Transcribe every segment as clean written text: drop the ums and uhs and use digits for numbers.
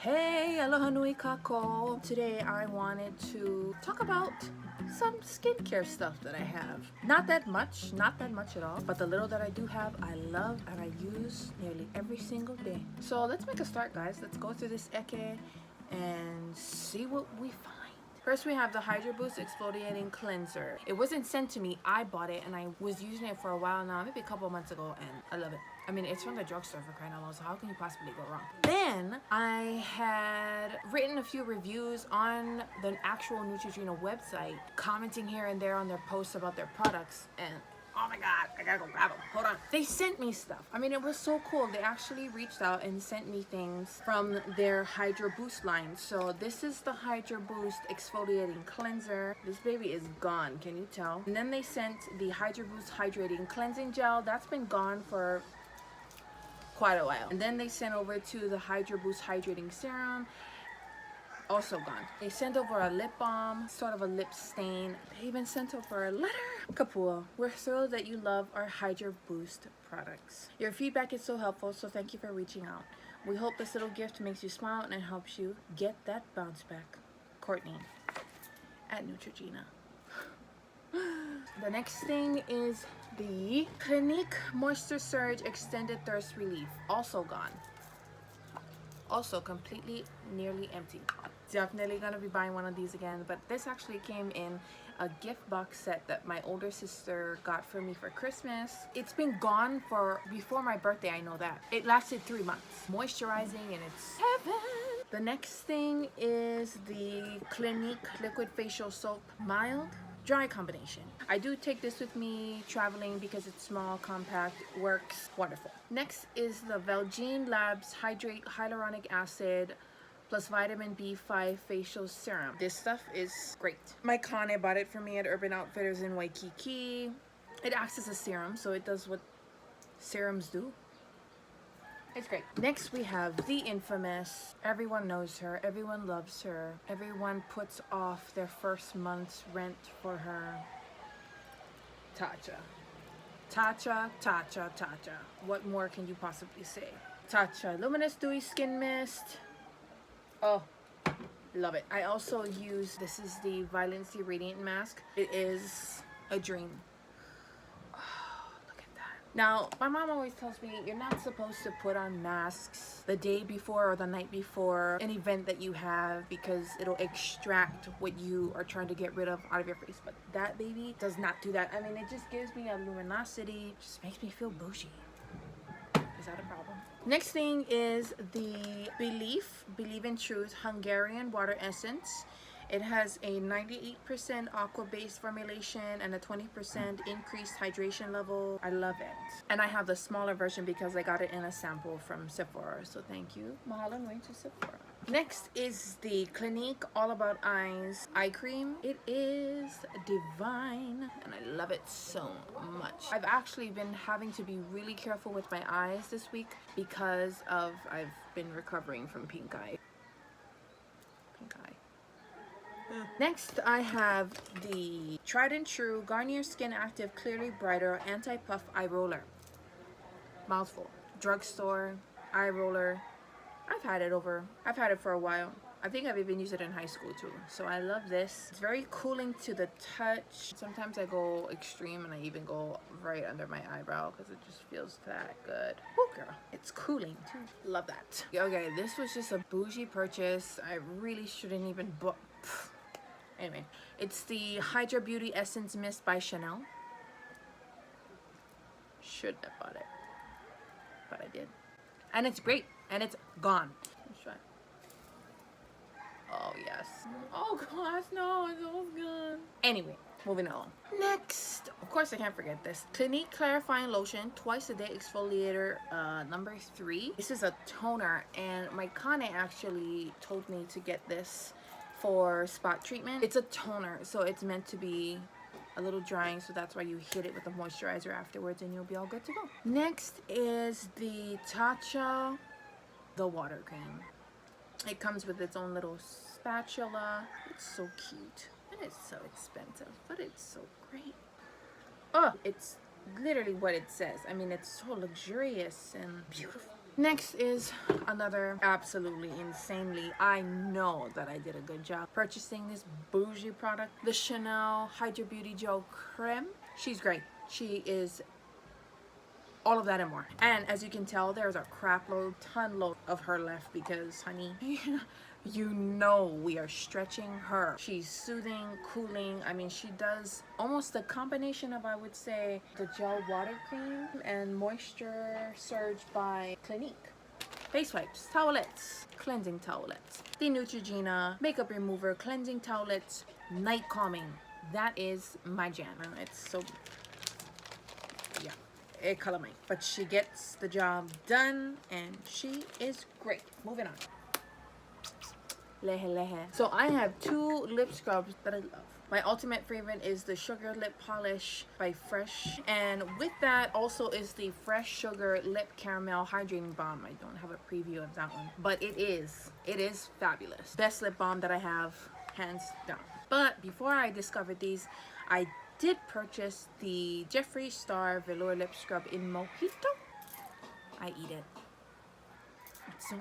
Hey, aloha nui kako. Today I wanted to talk about some skincare stuff that I have. Not that much at all, but the little that I do have, I love and I use nearly every single day. So let's make a start, guys. Let's go through this eke and see what we find. First, we have the Hydro Boost Exfoliating Cleanser. It wasn't sent to me. I bought it and I was using it for a while now, maybe a couple months ago, and I love it. I mean, it's from the drugstore for crying out loud, so how can you possibly go wrong? Then I had written a few reviews on the actual Neutrogena website, commenting here and there on their posts about their products, and oh my god, I gotta go grab them. Hold on. They sent me stuff. I mean, it was so cool. They actually reached out and sent me things from their Hydro Boost line. So this is the Hydro Boost Exfoliating Cleanser. This baby is gone, can you tell? And then they sent the Hydro Boost Hydrating Cleansing Gel. That's been gone for quite a while. And then they sent over to the Hydro Boost Hydrating Serum. Also gone. They sent over a lip balm, sort of a lip stain. They even sent over a letter. Kapua, we're thrilled that you love our Hydro Boost products. Your feedback is so helpful, so thank you for reaching out. We hope this little gift makes you smile and helps you get that bounce back. Courtney at Neutrogena. The next thing is the Clinique Moisture Surge Extended Thirst Relief. Also gone. Also completely nearly empty. Definitely gonna be buying one of these again, but this actually came in a gift box set that my older sister got for me for Christmas. It's been gone for before my birthday, I know that. It lasted 3 months. Moisturizing and it's heaven. The next thing is the Clinique Liquid Facial Soap Mild Dry combination. I do take this with me traveling because it's small, compact, works wonderful. Next is the Velgene Labs Hydrate Hyaluronic Acid plus vitamin B5 facial serum. This stuff is great. My Kane bought it for me at Urban Outfitters in Waikiki. It acts as a serum, so it does what serums do. It's great. Next we have the infamous, everyone knows her, everyone loves her, everyone puts off their first month's rent for her. Tatcha. Tatcha, Tatcha, Tatcha. What more can you possibly say? Tatcha Luminous Dewy Skin Mist. Oh, love it. I also use, this is the Violet C Radiant Mask. It is a dream. Now, my mom always tells me you're not supposed to put on masks the day before or the night before an event that you have because it'll extract what you are trying to get rid of out of your face. But that baby does not do that. I mean, it just gives me a luminosity. It just makes me feel bougie. Is that a problem? Next thing is the Believe in Truth Hungarian Water Essence. It has a 98% aqua-based formulation and a 20% increased hydration level. I love it. And I have the smaller version because I got it in a sample from Sephora. So thank you. Mahalo nui to Sephora. Next is the Clinique All About Eyes Eye Cream. It is divine and I love it so much. I've actually been having to be really careful with my eyes this week because of I've been recovering from pink eye. Next, I have the Tried and True Garnier Skin Active Clearly Brighter Anti-Puff Eye Roller. Mouthful. Drugstore eye roller. I've had it for a while. I think I've even used it in high school too. So I love this. It's very cooling to the touch. Sometimes I go extreme and I even go right under my eyebrow because it just feels that good. Woo, girl. It's cooling too. Love that. Okay, this was just a bougie purchase. I really shouldn't even book. Anyway, it's the Hydra Beauty Essence Mist by Chanel. Shouldn't have bought it, but I did. And it's great, and it's gone. Let's try. Oh, yes. Oh, gosh, no, it's all good. Anyway, moving on. Next, of course, I can't forget this. Clinique Clarifying Lotion, Twice a Day Exfoliator, number 3. This is a toner, and my Kane actually told me to get this for spot treatment. It's a toner, so it's meant to be a little drying, so that's why you hit it with a moisturizer afterwards and you'll be all good to go. Next is the Tatcha the water cream. It comes with its own little spatula. It's so cute and it's so expensive, but it's so great. Oh, it's literally what it says. I mean, it's so luxurious and beautiful. Next is another absolutely insanely, I know that I did a good job purchasing this bougie product, the Chanel Hydra Beauty Gel Creme. She's great. She is all of that and more. And as you can tell, there's a crap load, ton load of her left because, honey, you know we are stretching her. She's soothing, cooling. I mean, she does almost a combination of, I would say, the gel water cream and moisture surge by Clinique. Face wipes, towelettes, cleansing towelettes. The Neutrogena makeup remover, cleansing towelettes, night calming. That is my jam. It's so, yeah, it color me. But she gets the job done and she is great. Moving on. Lehelehe. So I have two lip scrubs that I love. My ultimate favorite is the Sugar Lip Polish by Fresh, and with that also is the Fresh Sugar Lip Caramel Hydrating Balm. I don't have a preview of that one, but it is fabulous. Best lip balm that I have, hands down. But before I discovered these, I did purchase the Jeffree Star Velour Lip Scrub in Mojito. I eat it. It's so,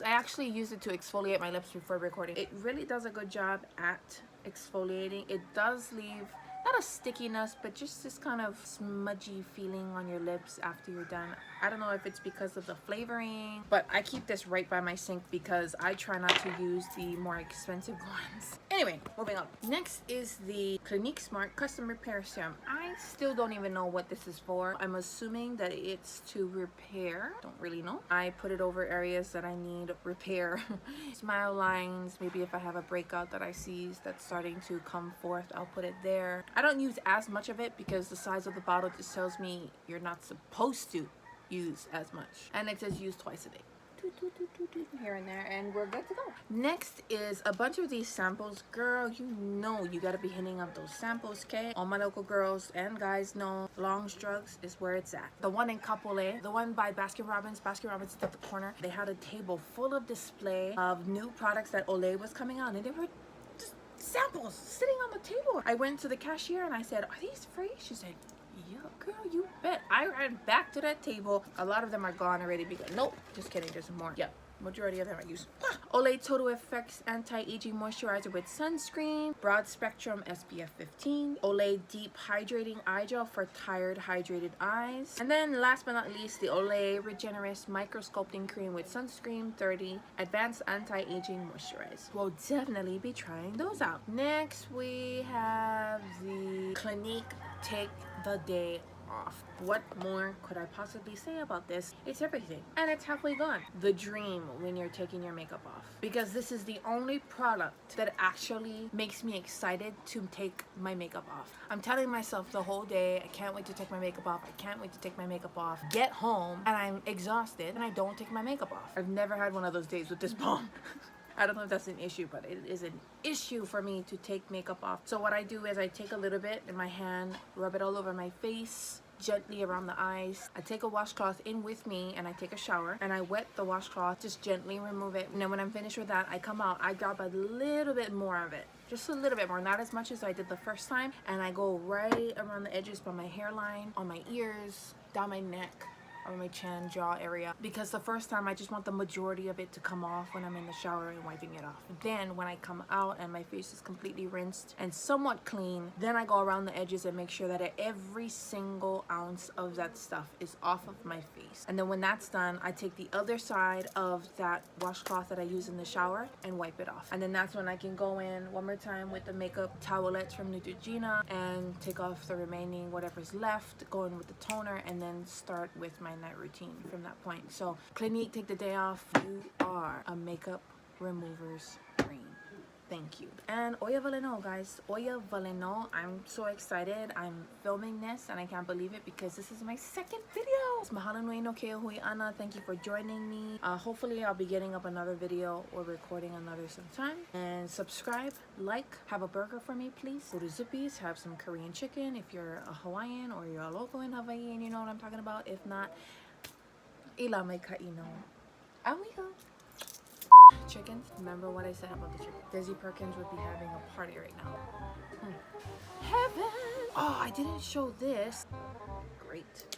I actually used it to exfoliate my lips before recording. It really does a good job at exfoliating. It does leave not a stickiness, but just this kind of smudgy feeling on your lips after you're done. I don't know if it's because of the flavoring, but I keep this right by my sink because I try not to use the more expensive ones. Anyway, moving on. Next is the Clinique Smart Custom Repair Serum. I still don't even know what this is for. I'm assuming that it's to repair. Don't really know. I put it over areas that I need repair. Smile lines, maybe if I have a breakout that I see that's starting to come forth, I'll put it there. I don't use as much of it because the size of the bottle just tells me you're not supposed to use as much. And it says use twice a day. Here and there, and we're good to go. Next is a bunch of these samples. Girl, you know you gotta be hitting up those samples, okay? All my local girls and guys know Long's Drugs is where it's at. The one in Kapua, the one by Baskin Robbins is at the corner. They had a table full of display of new products that Olay was coming out, and they were just samples sitting on the table. I went to the cashier and I said, "Are these free?" She said, "Yeah, girl, you bet." I ran back to that table. A lot of them are gone already because, nope, just kidding, there's more. Yeah, majority of them I use. Olay Total Effects Anti-Aging Moisturizer with Sunscreen, Broad Spectrum SPF 15, Olay Deep Hydrating Eye Gel for tired, hydrated eyes. And then last but not least, the Olay Regenerist Micro Sculpting Cream with Sunscreen 30 Advanced Anti-Aging Moisturizer. We'll definitely be trying those out. Next, we have the Clinique Take the Day Off. What more could I possibly say about this? It's everything, and it's halfway gone. The dream when you're taking your makeup off, because this is the only product that actually makes me excited to take my makeup off. I'm telling myself the whole day, I can't wait to take my makeup off, I can't wait to take my makeup off. Get home and I'm exhausted and I don't take my makeup off. I've never had one of those days with this balm. I don't know if that's an issue, but it is an issue for me to take makeup off. So what I do is I take a little bit in my hand, rub it all over my face, gently around the eyes. I take a washcloth in with me and I take a shower and I wet the washcloth, just gently remove it. And then when I'm finished with that, I come out, I grab a little bit more of it. Just a little bit more, not as much as I did the first time. And I go right around the edges by my hairline, on my ears, down my neck, on my chin, jaw area, because the first time I just want the majority of it to come off when I'm in the shower and wiping it off. Then when I come out and my face is completely rinsed and somewhat clean, then I go around the edges and make sure that every single ounce of that stuff is off of my face. And then when that's done, I take the other side of that washcloth that I use in the shower and wipe it off. And then that's when I can go in one more time with the makeup towelettes from Neutrogena and take off the remaining whatever's left, go in with the toner, and then start with my night routine from that point. So Clinique Take the Day Off, you are a makeup remover's dream. Thank you. And Oya Valeno, guys. Oya Valeno. I'm so excited. I'm filming this and I can't believe it because this is my second video. Mahalo nui no Kuheana. Thank you for joining me. Hopefully I'll be getting up another video or recording another sometime. And subscribe, like, have a burger for me, please. Go to Zippy's, have some Korean chicken if you're a Hawaiian or you're a local in Hawaii and you know what I'm talking about. If not, ʻila maikaʻi no. Amigo. Chickens. Remember what I said about the chicken. Desi Perkins would be having a party right now. Heaven! Oh, I didn't show this. Great.